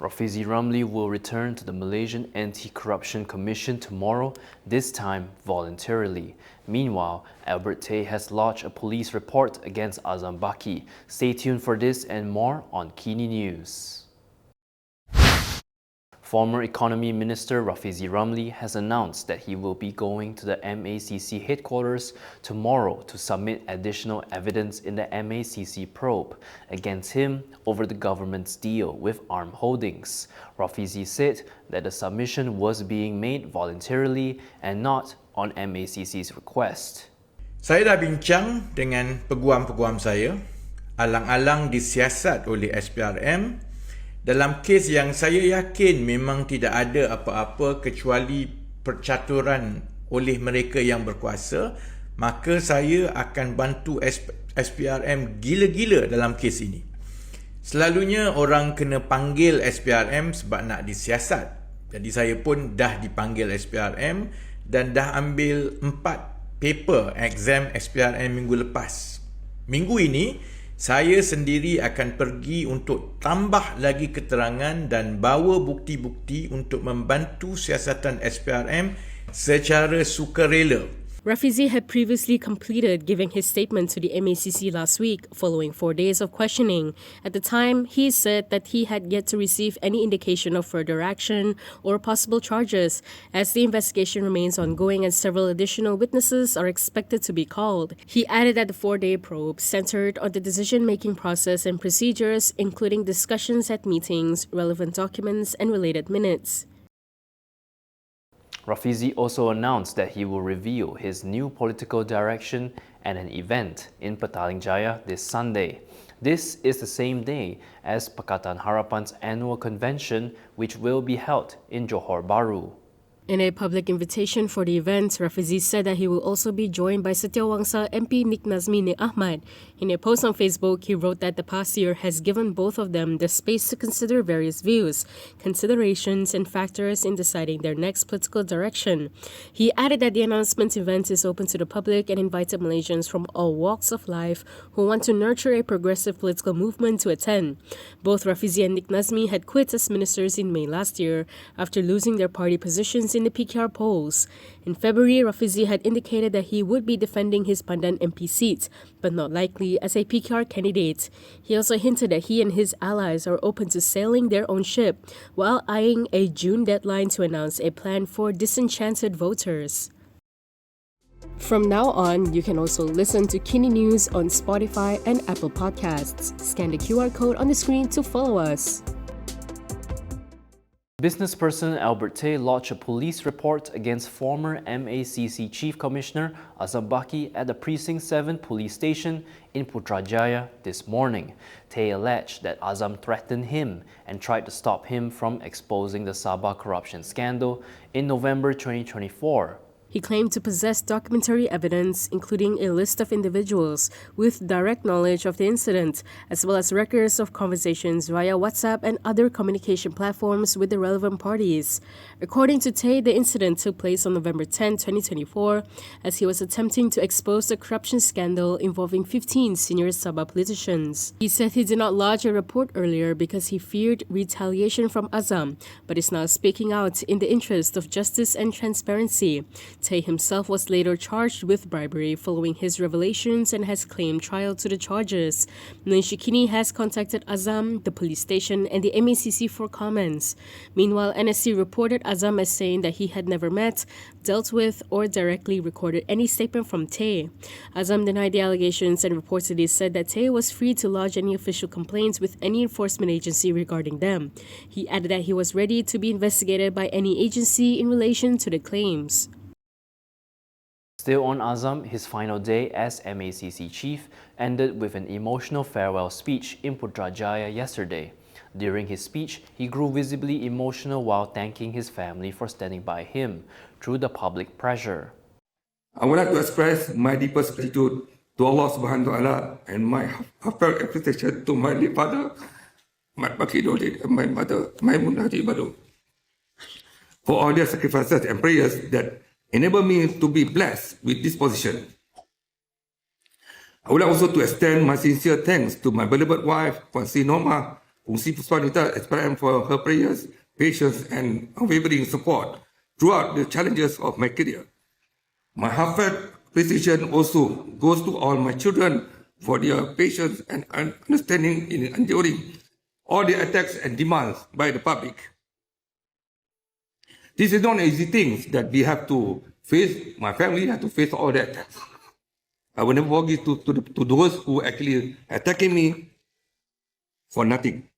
Rafizi Ramli will return to the Malaysian Anti-Corruption Commission tomorrow, this time voluntarily. Meanwhile, Albert Tei has lodged a police report against Azam Baki. Stay tuned for this and more on KiniNews. Former Economy Minister Rafizi Ramli has announced that he will be going to the MACC headquarters tomorrow to submit additional evidence in the MACC probe against him over the government's deal with ARM Holdings. Rafizi said that the submission was being made voluntarily and not on MACC's request. Saya dah bincang dengan peguam-peguam saya, alang-alang disiasat oleh SPRM dalam kes yang saya yakin memang tidak ada apa-apa kecuali percaturan oleh mereka yang berkuasa, maka saya akan bantu SPRM gila-gila dalam kes ini. Selalunya orang kena panggil SPRM sebab nak disiasat. Jadi saya pun dah dipanggil SPRM dan dah ambil 4 paper exam SPRM minggu lepas. Minggu ini saya sendiri akan pergi untuk tambah lagi keterangan dan bawa bukti-bukti untuk membantu siasatan SPRM secara sukarela. Rafizi had previously completed giving his statement to the MACC last week following 4 days of questioning. At the time, he said that he had yet to receive any indication of further action or possible charges as the investigation remains ongoing and several additional witnesses are expected to be called. He added that the 4-day probe centered on the decision-making process and procedures, including discussions at meetings, relevant documents, and related minutes. Rafizi also announced that he will reveal his new political direction at an event in Petaling Jaya this Sunday. This is the same day as Pakatan Harapan's annual convention, which will be held in Johor Bahru. In a public invitation for the event, Rafizi said that he will also be joined by Setiawangsa MP Nik Nazmi Nik Ahmad. In a post on Facebook, he wrote that the past year has given both of them the space to consider various views, considerations, and factors in deciding their next political direction. He added that the announcement event is open to the public and invited Malaysians from all walks of life who want to nurture a progressive political movement to attend. Both Rafizi and Nik Nazmi had quit as ministers in May last year after losing their party positions in the PKR polls. In February, Rafizi had indicated that he would be defending his Pandan MP seat, but not likely as a PKR candidate. He also hinted that he and his allies are open to sailing their own ship, while eyeing a June deadline to announce a plan for disenchanted voters. From now on, you can also listen to KiniNews on Spotify and Apple Podcasts. Scan the QR code on the screen to follow us. Businessperson Albert Tei lodged a police report against former MACC Chief Commissioner Azam Baki at the Precinct 7 police station in Putrajaya this morning. Tei alleged that Azam threatened him and tried to stop him from exposing the Sabah corruption scandal in November 2024. He claimed to possess documentary evidence, including a list of individuals with direct knowledge of the incident, as well as records of conversations via WhatsApp and other communication platforms with the relevant parties. According to Tei, the incident took place on November 10, 2024, as he was attempting to expose the corruption scandal involving 15 senior Sabah politicians. He said he did not lodge a report earlier because he feared retaliation from Azam, but is now speaking out in the interest of justice and transparency. Tei himself was later charged with bribery following his revelations and has claimed trial to the charges. Malaysia Kini has contacted Azam, the police station, and the MACC for comments. Meanwhile, NSC reported Azam as saying that he had never met, dealt with, or directly recorded any statement from Tei. Azam denied the allegations and reportedly said that Tei was free to lodge any official complaints with any enforcement agency regarding them. He added that he was ready to be investigated by any agency in relation to the claims. Still on Azam, his final day as MACC chief ended with an emotional farewell speech in Putrajaya yesterday. During his speech, he grew visibly emotional while thanking his family for standing by him through the public pressure. I would like to express my deepest gratitude to Allah Subhanahu wa Taala and my heartfelt appreciation to my late father, Mat Baki Dodit, and my mother, Maimun Haji Badu, for all their sacrifices and prayers that enable me to be blessed with this position. I would like also to extend my sincere thanks to my beloved wife, Puan Sri Norma, Fungsi Puspanita SPRM for her prayers, patience, and unwavering support throughout the challenges of my career. My heartfelt appreciation also goes to all my children for their patience and understanding in enduring all the attacks and demands by the public. This is not an easy thing that we have to face. My family have to face all the attacks. I will never forgive to those who actually attacking me for nothing.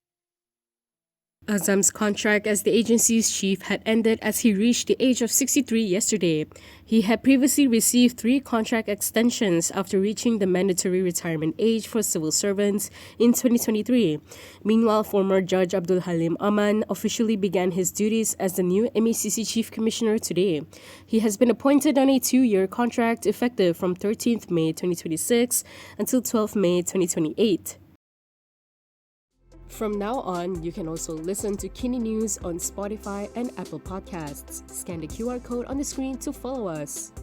Azam's contract as the agency's chief had ended as he reached the age of 63 yesterday. He had previously received 3 contract extensions after reaching the mandatory retirement age for civil servants in 2023. Meanwhile, former Judge Abdul Halim Aman officially began his duties as the new MACC Chief Commissioner today. He has been appointed on a 2-year contract effective from 13th May 2026 until 12th May 2028. From now on, you can also listen to KiniNews on Spotify and Apple Podcasts. Scan the QR code on the screen to follow us.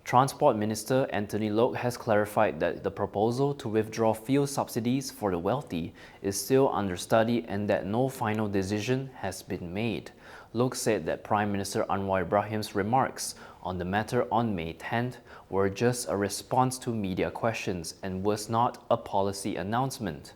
Transport Minister Anthony Loke has clarified that the proposal to withdraw fuel subsidies for the wealthy is still under study and that no final decision has been made. Loke said that Prime Minister Anwar Ibrahim's remarks on the matter on May 10th were just a response to media questions and was not a policy announcement.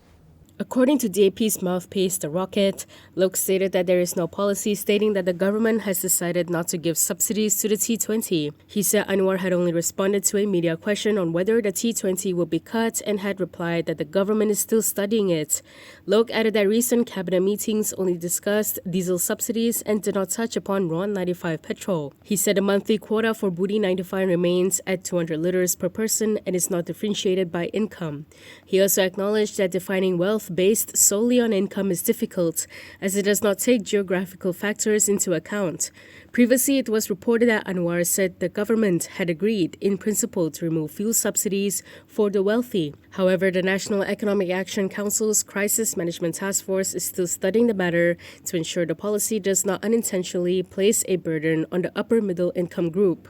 According to DAP's mouthpiece, The Rocket, Loke stated that there is no policy stating that the government has decided not to give subsidies to the T20. He said Anwar had only responded to a media question on whether the T20 will be cut and had replied that the government is still studying it. Loke added that recent cabinet meetings only discussed diesel subsidies and did not touch upon RON 95 petrol. He said the monthly quota for Budi 95 remains at 200 liters per person and is not differentiated by income. He also acknowledged that defining wealth based solely on income is difficult, as it does not take geographical factors into account. Previously, it was reported that Anwar said the government had agreed in principle to remove fuel subsidies for the wealthy. However, the National Economic Action Council's Crisis Management Task Force is still studying the matter to ensure the policy does not unintentionally place a burden on the upper middle income group.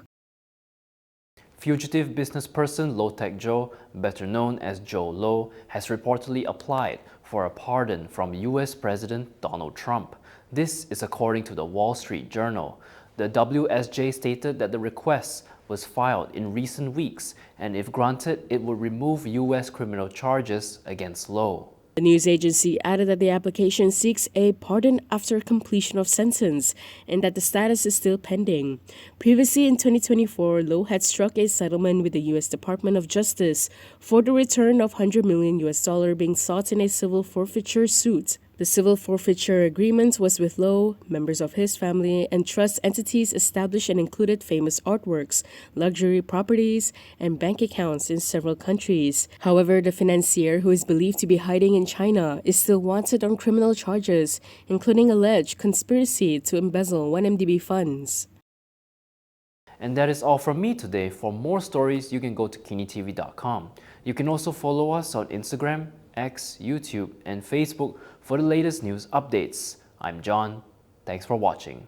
Fugitive businessperson low-tech Jho, better known as Jho Low, has reportedly applied for a pardon from US President Donald Trump. This is according to the Wall Street Journal. The WSJ stated that the request was filed in recent weeks, and if granted, it would remove US criminal charges against Low. The news agency added that the application seeks a pardon after completion of sentence and that the status is still pending. Previously in 2024, Low had struck a settlement with the U.S. Department of Justice for the return of $100 million being sought in a civil forfeiture suit. The civil forfeiture agreement was with Low, members of his family, and trust entities established and included famous artworks, luxury properties, and bank accounts in several countries. However, the financier, who is believed to be hiding in China, is still wanted on criminal charges, including alleged conspiracy to embezzle 1MDB funds. And that is all from me today. For more stories, you can go to Kinitv.com. You can also follow us on Instagram, X, YouTube, and Facebook for the latest news updates. I'm John. Thanks for watching.